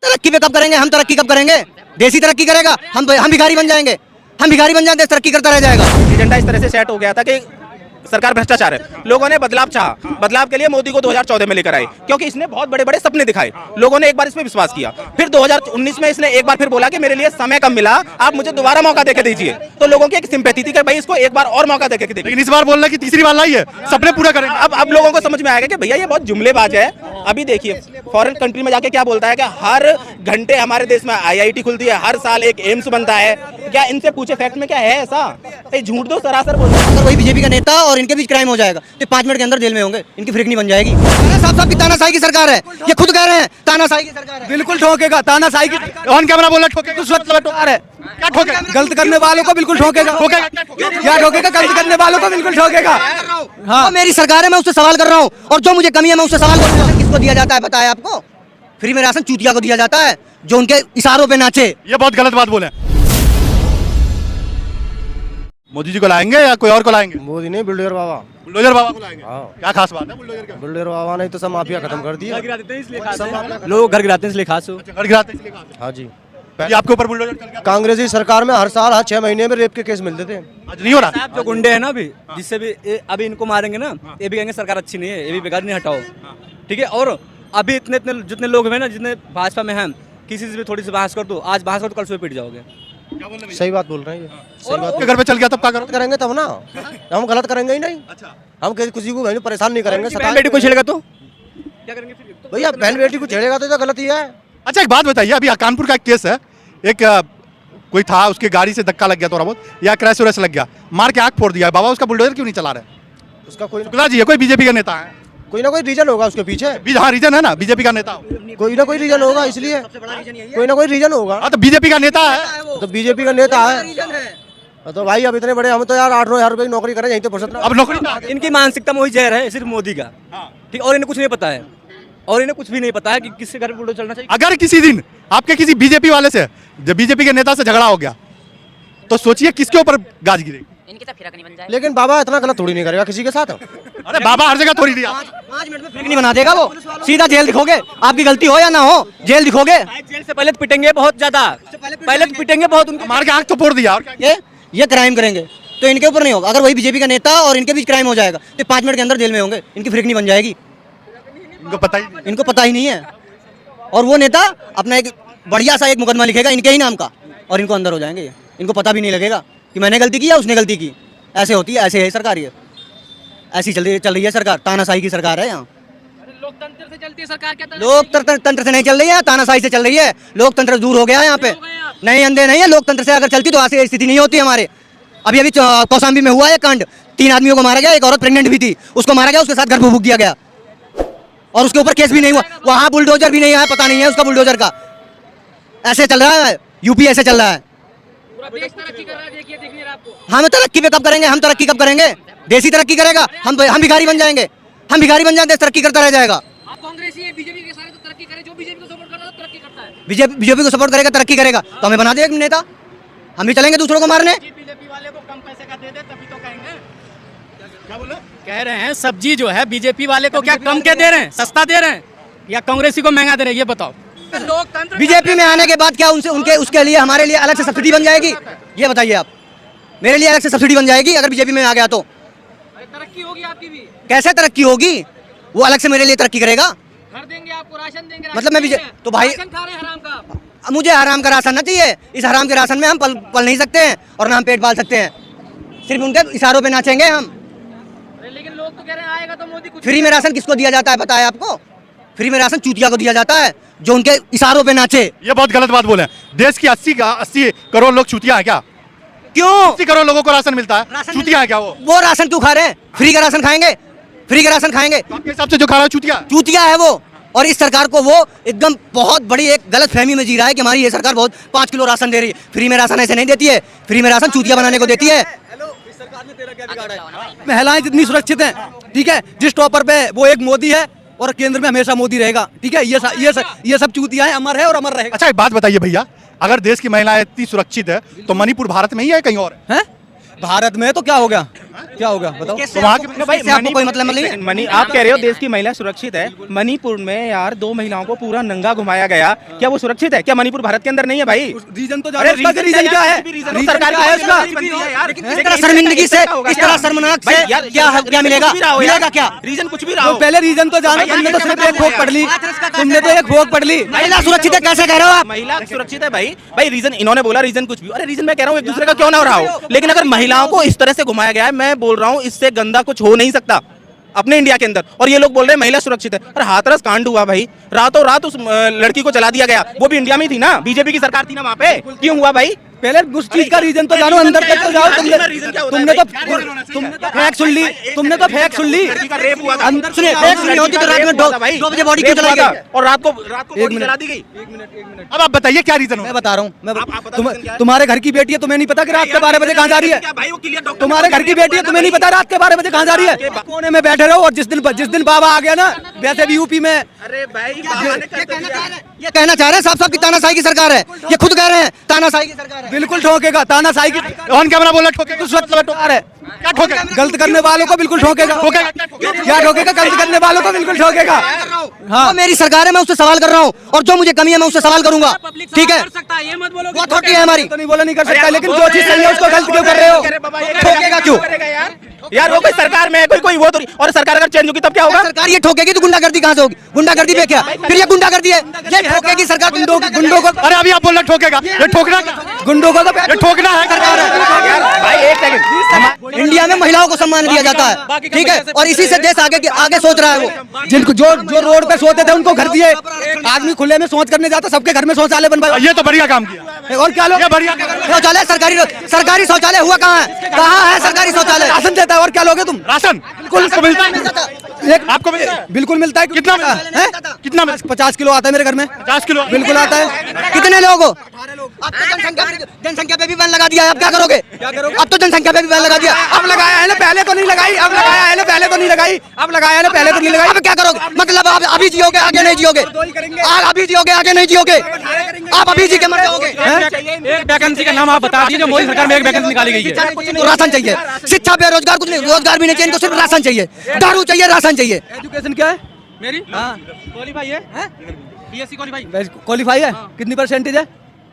तरक्की पे कब करेंगे हम? तरक्की कब करेंगे? देसी तरक्की करेगा, हम भिखारी बन जाएंगे। हम भिखारी बन जाएंगे, देश तरक्की करता रह जाएगा। एजेंडा इस तरह से सेट हो गया था कि सरकार भ्रष्टाचार है। लोगों ने बदलाव चाहा, बदलाव के लिए मोदी को 2014 में लेकर आए, क्योंकि इसने बहुत बड़े बड़े सपने दिखाए। लोगों ने एक बार इस पे विश्वास किया। फिर 2019 में इसने एक बार फिर बोला कि मेरे लिए समय कम मिला, आप मुझे दोबारा मौका देके दीजिए। तो लोगों की एक सिंपैथी थी कि भाई इसको एक बार और मौका देके दीजिए। लेकिन इस बार बोल रहा है कि तीसरी बार लाई है, सपने पूरा करेंगे। अब लोगों को समझ में आएगा कि भैया ये बहुत जुमलेबाज है। अभी देखिए फॉरेन कंट्री में जाके क्या बोलता है कि हर घंटे हमारे देश में IIT खुलती है, हर साल एक एम्स बनता है। क्या इनसे पूछे फैक्ट में क्या है ऐसा? झूठ दो सरासर बोलते हैं। अगर वही बीजेपी का नेता और इनके बीच क्राइम हो जाएगा तो 5 मिनट के अंदर जेल में होंगे, इनकी फ्रिक नहीं बन जाएगी। साहब साहब की तानाशाही की सरकार है, ये खुद कह रहे हैं तानाशाही की सरकार है। बिल्कुल ठोकेगा, तानाशाही की ऑन कैमरा बोला ठोकेगा। सरकार है, क्या ठोकेगा? गलत करने वालों को बिल्कुल ठोकेगा। क्या ठोकेगा? गलत करने वालों को बिल्कुल ठोकेगा। हाँ, मेरी सरकार है, मैं उससे सवाल कर रहा हूँ, और जो मुझे कमी है मैं उससे सवाल करूँगा। किसको दिया जाता है बताया आपको? फ्री में राशन चूतिया को दिया जाता है जो उनके इशारों पे नाचे। ये बहुत गलत बात बोले। मोदी जी को लाएंगे या कोई और को लाएंगे? मोदी नहीं, बुलडोजर बाबा। बुलडोजर बाबा को लाएंगे। हाँ। क्या खास बात है बुलडोजर के? बुलडोजर बाबा ने तो सब माफिया खत्म कर दिया। लोग घर गिराते हैं इसलिए खास हो। घर गिराते हैं इसलिए खास है। हाँ जी, ये आपके ऊपर बुलडोजर चल गया। कांग्रेसी सरकार में हर साल 6 महीने में रेप के केस मिलते थे। आज नहीं हो रहा। साहब जो गुंडे हैं ना अभी, जिससे भी अभी इनको मारेंगे ना, ये भी कहेंगे सरकार अच्छी नहीं है, ये भी बेकार नहीं हटाओ, ठीक है। और अभी इतने जितने लोग हैं ना, जितने भाजपा में हैं, किसी से भी थोड़ी सी बहस कर दो, आज बहस कर तो कल सुबह पिट जाओगे। सही बात बोल रहे हैं, सही बात। आपके घर पे चल गया तब क्या करोगे? करेंगे तब ना, हम गलत करेंगे ही नहीं। अच्छा, हम किसी को बहन परेशान नहीं करेंगे। बहन बेटी को छेड़ेगा तो क्या करेंगे फिर? भैया बहन बेटी को छेड़ेगा तो गलत ही है। अच्छा एक बात बताइए, अभी कानपुर का एक केस है, एक कोई था, उसके गाड़ी से धक्का लग गया थोड़ा बहुत, या क्रैश व्रैश लग गया, मार के आंख फोड़ दिया। बाबा उसका बुलडोजर क्यों नहीं चला रहे? उसका कोई शुक्ला जी है, कोई बीजेपी का नेता है, कोई ना कोई रीजन होगा उसके पीछे। हाँ रीजन है ना, बीजेपी का नेता। कोई ना कोई रीजन होगा, इसलिए कोई ना कोई रीजन होगा। हाँ तो बीजेपी का नेता है, तो बीजेपी का नेता है तो भाई अब इतने बड़े हम तो यार 8-9 हज़ार रुपए की नौकरी करें यहीं तो फुर्सत ना। अब नौकरी। इनकी मानसिकता में वही जहर है सिर्फ मोदी का, ठीक। और इन्हें कुछ नहीं पता है, और इन्हें कुछ भी नहीं पता है कि किससे घर बुलडोजर चलना चाहिए। अगर किसी दिन आपके किसी बीजेपी वाले से, जब बीजेपी के नेता से झगड़ा हो गया, तो सोचिए किसके ऊपर गाज गिरेगी। इनकी तो फिरक नहीं बन जाए। लेकिन बाबा इतना गलत थोड़ी नहीं करेगा किसी के साथ। अरे बाबा हर जगह थोड़ी दिया। 5 मिनट में फ्रिक नहीं बना देगा वो, सीधा जेल दिखोगे। आपकी गलती हो या ना हो, जेल दिखोगे। जेल से पहले तो पिटेंगे बहुत ज्यादा, पहले तो पिटेंगे बहुत, उनको मार के आंख तो फोड़ दिया। और क्या? ये क्राइम करेंगे तो इनके ऊपर नहीं होगा। अगर वही बीजेपी का नेता और इनके बीच क्राइम हो जाएगा तो 5 मिनट के अंदर जेल में होंगे, इनकी फ्रिक नहीं बन जाएगी। इनको पता ही नहीं। इनको पता ही नहीं है। और वो नेता अपना एक बढ़िया सा एक मुकदमा लिखेगा इनके ही नाम का, और इनको अंदर हो जाएंगे। इनको पता भी नहीं लगेगा कि मैंने गलती की या उसने गलती की। ऐसे होती है, ऐसे है सरकार, ये ऐसी चल रही है सरकार। तानाशाही की सरकार है यहाँ। लोकतंत्र से चलती है सरकार, क्या लोकतंत्र से नहीं चल रही है, तानाशाही से चल रही है। लोकतंत्र दूर हो गया है यहाँ पे। नहीं अंधे नहीं है, लोकतंत्र से अगर चलती तो ऐसी स्थिति नहीं होती हमारे। अभी कौशाम्बी में हुआ है कांड, 3 आदमियों को मारा गया, एक औरत प्रेग्नेंट भी थी, उसको मारा गया, उसके साथ घर फूंक दिया गया, और उसके ऊपर केस भी नहीं हुआ। वहाँ बुलडोजर भी नहीं आया, पता नहीं है उसका बुलडोजर का। ऐसे चल रहा है यूपी, ऐसे चल रहा है। पूरा देश तरक्की कर रहा है, देखिए दिख नहीं रहा आपको। हम तरक्की पे कब करेंगे हम? तरक्की कब करेंगे? देसी तरक्की करेगा, हम भिखारी बन जाएंगे। हम भिखारी बन जाएंगे, देश तरक्की करता रह जाएगा। आप कांग्रेसी है, बीजेपी के सारे तो तरक्की करे, जो बीजेपी को सपोर्ट कर रहा है तरक्की करता है। बीजेपी को सपोर्ट करेगा, तरक्की करेगा, तो हमें बना दे एक नेता, हम भी चलेंगे दूसरों को मारने। बीजेपी वाले को कम पैसे का दे दे तभी तो कहेंगे। क्या बोले? कह रहे हैं सब्जी जो है बीजेपी वाले को क्या कम के दे रहे हैं, सस्ता दे रहे हैं, या कांग्रेसी को महंगा दे रहे हैं, ये बताओ। बीजेपी में आने के बाद क्या उनके उसके लिए हमारे लिए अलग से सब्सिडी बन जाएगी? ये बताइए आप। मेरे लिए अलग से सब्सिडी बन जाएगी अगर बीजेपी में आ गया तो? तरक्की होगी आपकी भी। कैसे तरक्की होगी? वो अलग से मेरे लिए तरक्की करेगा। घर देंगे आपको, राशन देंगे। मतलब मैं तो भाई राशन खा रहे हैं हराम का। मुझे हराम का राशन ना चाहिए। इस हराम के राशन में हम पल नहीं सकते हैं और ना हम पेट पाल सकते हैं। सिर्फ उनके इशारों पे नाचेंगे हम। लेकिन लोग तो कह रहे हैं आएगा तो मोदी कुछ। फ्री में राशन किसको दिया जाता है बताया आपको? फ्री में राशन चूतिया को दिया जाता है जो उनके इशारों पे नाचे। ये बहुत गलत बात बोले। देश की 80 करोड़ लोग चूतिया है क्या? क्यों 80 करोड़ लोगों को राशन मिलता है, चूतिया है क्या वो राशन क्यों खा रहे हैं? फ्री का राशन खाएंगे, फ्री का राशन खाएंगे। आपके हिसाब से जो खा रहा है चूतिया है वो। और इस सरकार को वो एकदम बहुत बड़ी एक गलत फहमी में जी रहा है कि हमारी ये सरकार बहुत 5 किलो राशन दे रही है। फ्री में राशन ऐसे नहीं देती है, फ्री में राशन चूतिया बनाने को देती है। महिलाएं जितनी सुरक्षित हैं, ठीक है, जिस टॉपर पे वो एक मोदी है और केंद्र में हमेशा मोदी रहेगा, ठीक है। ये सब चूतिया है, अमर है और अमर रहेगा। अच्छा एक बात बताइए भैया, अगर देश की महिलाएं इतनी सुरक्षित है तो मणिपुर भारत में ही है कहीं और है? भारत में तो क्या हो गया? क्या हो गया बताओ। तो वहाँ के भाई से आपको कोई मतलब नहीं है। मनी आप कह रहे हो देश की महिला सुरक्षित है। मणिपुर में यार 2 महिलाओं को पूरा नंगा घुमाया गया, क्या वो सुरक्षित है? क्या मणिपुर भारत के अंदर नहीं है भाई? रीजन तो अरे जानो, रीजन क्या है? सरकार क्या है इसका? इस तरह शर्मिंदगी से, इस तरह शर्मनाक से क्या मिलेगा? मिलेगा क्या? रीजन कुछ भी रहा तो हो। पहले रीजन तो जानो, तुमने तो सिर्फ एक भोग पढ़ ली, तुमने तो एक भोग पढ़ ली। महिला सुरक्षित है कैसे कह रहे हो आप? महिला सुरक्षित है भाई रीजन इन्होंने बोला रीजन कुछ भी। अरे रीजन मैं कह रहा हूँ एक दूसरे का क्यों ना हो रहा हो, लेकिन अगर महिलाओं को इस तरह से घुमाया गया है, मैं बोल रहा हूँ इससे गंदा कुछ हो नहीं सकता अपने इंडिया के अंदर। और ये लोग बोल रहे हैं महिला सुरक्षित है। अरे हाथरस कांड हुआ भाई, रातों रात उस लड़की को जला दिया गया, वो भी इंडिया में ही थी ना, बीजेपी की सरकार थी ना वहाँ पे, क्यों हुआ भाई? पहले उस चीज का रीजन तो जानो, अंदर तक तो जाओ। तुमने तो फैक्ट सुन ली, तुमने तो फैक्ट सुन ली। रेप हुआ था। अंदर सुनिए, फैक्ट सुनी होती तो रात में 2 बजे बॉडी क्यों जलाई गई? और रात को एक बॉडी मिनट। जला दी गई। अब आप बताइए क्या रीजन मैं हो? बता रहा हूँ, आप बताओ reason क्या है? तुम्हारे घर की बेटी है, तुम्हें नहीं पता कि रात के 12 बजे कहाँ जा रही है? क्या भाई वो क्लियर डॉक्टर तुम्हारे घर की बेटी है, तुम्हें नहीं पता रात के 12 बजे कहाँ जा रही है? कोने में बैठे रहो, और जिस दिन बाबा आ गया ना, वैसे भी यूपी में अरे भाई बाबा ने कर दिया। ये कहना चाह रहे हैं साफ साफ की तानाशाही की सरकार है। ये खुद कह रहे हैं तानाशाही की सरकार है। बिल्कुल ठोकेगा, तानाशाही की ऑन कैमरा बोला ठोकेगा। सरकार है। क्या ठोकेगा? गलत करने वालों को बिल्कुल ठोकेगा। ठोकेगा, क्या ठोकेगा? गलत करने वालों को बिल्कुल ठोकेगा। हाँ, मेरी सरकार है, मैं उससे सवाल कर रहा हूँ, और जो मुझे कमी है मैं उससे सवाल करूंगा। ठीक है, कर सकता है, ये मत बोलो वो अथॉरिटी है हमारी। तो नहीं बोला नहीं कर सकता, लेकिन जो चीज सही है उसको गलत क्यों कर रहे हो? ठोकेगा क्यों? यार वो कोई सरकार में है, कोई वो तो, और सरकार अगर चेंज होगी तब क्या होगा? सरकार ये ठोकेगी तो गुंडागर्दी कहाँ से होगी? गुंडागर्दी पे क्या? फिर ये गुंडागर्दी है, ये ठोकेगी सरकार। गुंडों को अरे अभी आप बोल रहे ठोकेगा, ये ठोकना क्या? गुंडों को तो ये ठोकना है सरकार है। यार भाई एक सेकंड, इंडिया में महिलाओं को सम्मान दिया जाता है, ठीक है, और इसी से देश आगे सोच रहा है। वो जिनको जो रोड पे सोते थे उनको घर दिए। आदमी खुले में शौच करने जाता, सबके घर में शौचालय बनवाए। ये तो बढ़िया काम किया, और क्या लोग ये बढ़िया काम किया। शौचालय सरकारी शौचालय हुआ कहाँ है? कहाँ है सरकारी शौचालय? राशन देता है, और क्या लोगे तुम? राशन आपको मिलता है? आपको मिलता है? बिल्कुल मिलता है। कितना मिलता है? कितना मिलता है? 50 किलो आता है मेरे घर में। 50 किलो बिल्कुल आता है। कितने लोग हो? अब तो जनसंख्या पे भी बैन लगा दिया है, अब क्या करोगे? अब तो जनसंख्या पे भी बैन लगा दिया। अब लगाया है ना, पहले तो नहीं लगाई। अब लगाया है ना, पहले तो नहीं लगाई। अब लगाया है ना, पहले तो नहीं लगाई। अब क्या करोगे? मतलब आप अभी जियोगे, आगे नहीं जियोगे? आप अभी जियोगे, आगे नहीं जियोगे? आप अभी जी के मर जाओगे? एक वैकेंसी का नाम आप बता दीजिए, मोदी सरकार में एक वैकेंसी निकाली गई है। कुछ नहीं, राशन चाहिए, शिक्षा, बेरोजगार, कुछ नहीं, रोजगार भी नहीं चाहिए, इनको सिर्फ राशन चाहिए, दारू चाहिए, राशन चाहिए। एजुकेशन क्या है? मेरी हाँ, क्वालीफाई है, बीएससी क्वालीफाई। क्वालिफाई है। कितनी परसेंटेज है?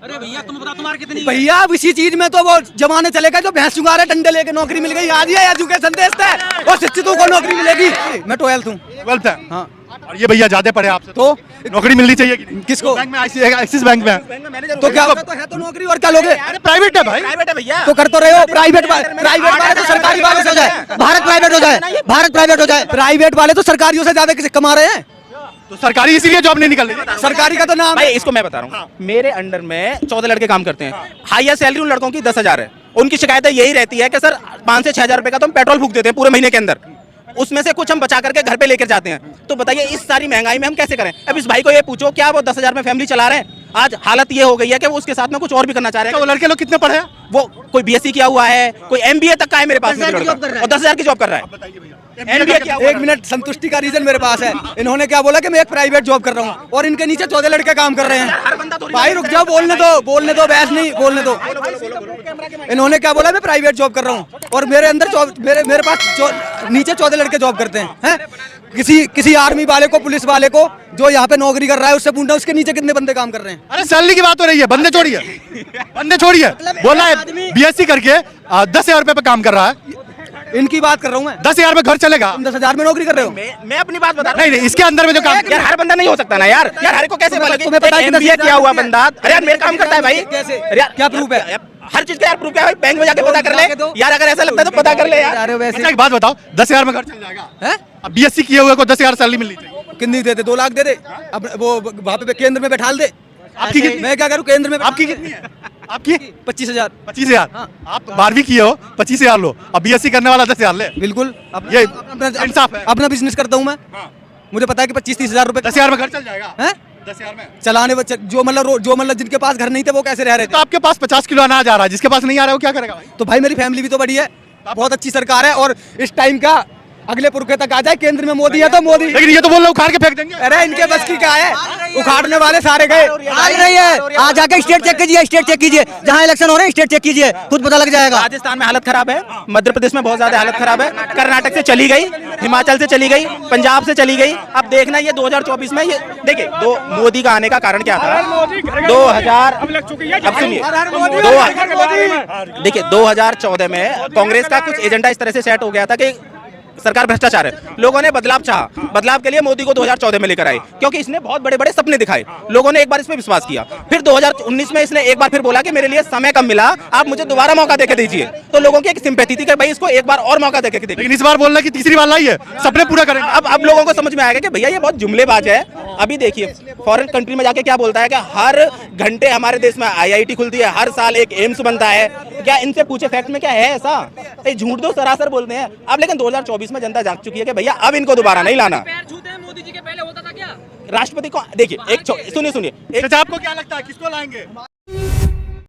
अरे भैया तुम बताओ तुम्हारे कितनी? भैया अब इसी चीज में तो वो जमाने चले गए जो भैंस चुगा रहे, डंडे लेके नौकरी मिल गई। आज ये एजुकेशन देता है और शिक्षितों को नौकरी मिलेगी। मैं 12th हूँ। 12th है। हाँ, और ये भैया ज्यादा पढ़े आपसे, तो नौकरी मिलनी चाहिए कि नहीं? किसको? बैंक में एक्सिस बैंक में है। तो क्या तो है तो नौकरी, और क्या लोगे? अरे प्राइवेट है भाई, प्राइवेट है भैया। तो कर तो रहे हो। प्राइवेट वाले तो सरकारी वाले से जाए, भारत प्राइवेट हो जाए, भारत प्राइवेट हो जाए। प्राइवेट वाले तो सरकारियों से ज्यादा किसी कमा रहे हैं। तो सरकारी इसीलिए जॉब नहीं निकल रही। सरकारी का तो नाम भाई इसको मैं बता रहा हूँ, मेरे अंडर में 14 लड़के काम करते हैं। हाईएस्ट सैलरी उन लड़कों की 10,000 है। उनकी शिकायतें यही रहती है कि सर 5 से 6,000 रुपए का तो हम पेट्रोल फूक देते हैं पूरे महीने के अंदर, उसमें से कुछ हम बचा करके घर पे लेकर जाते हैं। तो बताइए इस सारी महंगाई में हम कैसे करें? अब इस भाई को ये पूछो क्या वो 10,000 में फैमिली चला रहे हैं? आज हालत ये हो गई है कि वो उसके साथ में कुछ और भी करना चाह रहे तो हैं। वो लड़के लोग कितने पढ़े हैं? वो कोई बीएससी किया हुआ है, कोई एमबीए तक का है मेरे पास में लड़का, और 10,000 की जॉब कर रहा है। MBA किया हुआ एक मिनट, संतुष्टि का रीजन मेरे पास है। इन्होंने क्या बोला कि मैं एक प्राइवेट जॉब कर रहा हूँ, और इनके नीचे 14 लड़के काम कर रहे हैं। भाई रुक जाओ, बोलने दो, बहस नहीं, बोलने दो। इन्होंने क्या बोला? मैं प्राइवेट जॉब कर रहा हूँ, और मेरे अंदर मेरे पास नीचे 14 लड़के जॉब करते हैं। किसी आर्मी वाले को, पुलिस वाले को जो यहाँ पे नौकरी कर रहा है उससे पूछना उसके नीचे कितने बंदे काम कर रहे हैं। अरे सैलरी की बात हो रही है, बंदे छोड़िए, बंदे छोड़िए। बोला है बीएससी करके 10,000 रुपए पे काम कर रहा है। इनकी बात कर रहा हूँ मैं। 10,000 में घर चलेगा? तुम 10,000 में नौकरी कर रहे हो? मैं अपनी बात बता रहा नहीं, इसके अंदर में जो काम यार हर बंदा नहीं हो सकता ना यार हर को कैसे बोलोगे? तुम्हें पता है कि एमबीए किया हुआ बंदा, अरे यार मेरा काम करता है भाई। कैसे? अरे यार, क्या प्रूफ है? हर चीज का यार प्रूफ क्या है? बैंक में जाके पता कर ले यार, अगर ऐसा लगता है तो पता कर ले यार। अरे वैसे अच्छा एक बात बताओ, 10,000 में घर चल जाएगा? है? अब बीएससी किए हुए को 10,000 सैलरी मिलनी चाहिए। कितनी दे दे? 2 लाख दे दे। अब वो वहाँ पे केंद्र में बैठा दे। आपकी कितनी? मैं क्या करूँ केंद्र में? आपकी कितनी है? आपकी 25,000। 25,000। हाँ। आप 12वीं किए हो, 25,000 लो। अब बीएससी करने वाला 10,000 ले। बिल्कुल। ये इंसाफ है। अपना बिजनेस करता हूँ मैं। मुझे पता है कि 25-30,000 रुपए 10,000 में घर चल जाएगा? हैं? 10,000 में चलाने जो मतलब जिनके पास घर नहीं थे वो कैसे रह रहे तो थे? आपके पास 50 किलो अनाज आ रहा है, जिसके पास नहीं आ रहा है वो क्या करेगा भाई? तो भाई मेरी फैमिली भी तो बड़ी है, बहुत अच्छी सरकार है, और इस टाइम का अगले पुरखे तक आ जाए, केंद्र में मोदी है तो मोदी। लेकिन ये तो बोल रहे उखाड़ के फेंक देंगे। अरे इनके बस की क्या है, उखाड़ने वाले सारे गए। आ रही है, आज जाके स्टेट चेक कीजिए, स्टेट चेक कीजिए, जहाँ इलेक्शन हो रहे हैं स्टेट चेक कीजिए, खुद पता लग जाएगा। राजस्थान में हालत खराब है, मध्य प्रदेश में बहुत ज्यादा हालत खराब है, कर्नाटक से चली गई, हिमाचल से चली गई, पंजाब से चली गई। अब देखना ये 2024 में ये देखिए, मोदी का आने का कारण क्या था? 2000 अब सुनिए, देखिए 2014 में कांग्रेस का कुछ एजेंडा इस तरह से सेट हो गया था कि सरकार भ्रष्टाचार है। लोगों ने बदलाव चाहा, बदलाव के लिए मोदी को 2014 में लेकर आए, क्योंकि इसने बहुत बड़े बड़े सपने दिखाए। लोगों ने एक बार इस पे विश्वास किया। फिर 2019 में इसने एक बार फिर बोला कि मेरे लिए समय कम मिला, आप मुझे दोबारा मौका देके दीजिए। तो लोगों की एक सिंपैथी थी कि भाई इसको एक बार और मौका देके देखिए। लेकिन इस बार बोल रहे हैं कि तीसरी बार लाई है, सपने पूरा करेंगे। अब लोगों को समझ में आएगा कि भैया ये बहुत जुमलेबाज है। अभी देखिए फॉरेन कंट्री में जाके क्या बोलता है कि हर घंटे हमारे देश में IIT खुलती है, हर साल एक एम्स बनता है। क्या इनसे पूछे फैक्ट में क्या है ऐसा? ये झूठ दो सरासर बोलते हैं। अब लेकिन 2024 में जनता जाग चुकी है कि भैया अब इनको दोबारा नहीं लाना। पैर छूते हैं मोदी जी के, पहले होता था क्या? राष्ट्रपति को देखिए, एक सुनिए अच्छा, आपको क्या लगता है किसको लाएंगे?